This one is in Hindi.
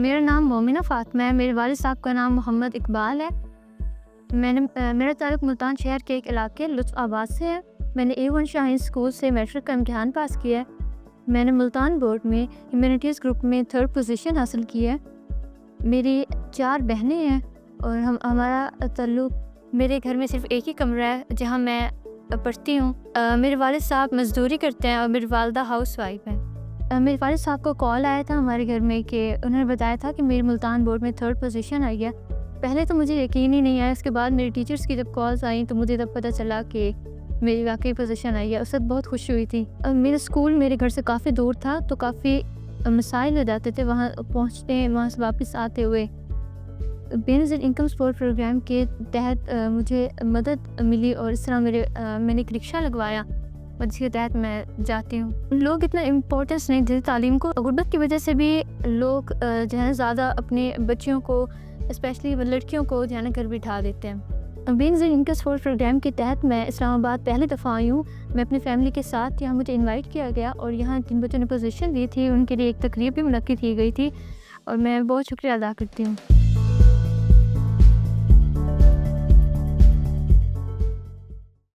मेरा नाम मोमिना फ़ातिमा है। मेरे वालिद साहब का नाम मोहम्मद इकबाल है। मेरा ताल्लुक़ मुल्तान शहर के एक इलाके लुत्फ़ाबाद से है। मैंने A1 शाहीन स्कूल से मैट्रिक का इम्तिहान पास किया है। मैंने मुल्तान बोर्ड में ह्यूमैनिटीज़ ग्रुप में 3rd पोजीशन हासिल की है। मेरी 4 बहनें हैं और हमारा ताल्लुक़ मेरे घर में सिर्फ़ एक ही कमरा है जहाँ मैं पढ़ती हूँ। मेरे वालिद साहब मज़दूरी करते हैं और मेरी वालिदा हाउसवाइफ़ हैं। मेरे वालिद साहब को कॉल आया था हमारे घर में कि उन्होंने बताया था कि मेरी मुल्तान बोर्ड में 3rd पोजीशन आई है। पहले तो मुझे यकीन ही नहीं आया। उसके बाद मेरी टीचर्स की जब कॉल्स आई तो मुझे तब पता चला कि मेरी वाकई पोजीशन आई है। उस वक्त बहुत खुशी हुई थी। मेरा स्कूल मेरे घर से काफ़ी दूर था तो काफ़ी मसाइल हो जाते थे वहाँ पहुँचते, वहाँ से वापस आते हुए। बेनज़ीर इनकम सपोर्ट प्रोग्राम के तहत मुझे मदद मिली और इस तरह मैंने एक रिक्शा लगवाया और जिसके तहत मैं जाती हूँ। लोग इतना इम्पोर्टेंस नहीं देते तालीम को। गुर्बत की वजह से भी लोग जो है ज़्यादा अपने बच्चियों को स्पेशली लड़कियों को जो है ना घर बिठा देते हैं। बेनज़ीर इनकम सपोर्ट प्रोग्राम के तहत मैं इस्लामाबाद पहली दफ़ा आई हूँ। मैं अपनी फ़ैमिली के साथ यहाँ मुझे इन्वाइट किया गया और यहाँ जिन बच्चों ने पोजीशन दी थी उनके लिए एक तकरीब भी मुनक्किद की गई थी और मैं बहुत शुक्रिया अदा करती हूँ।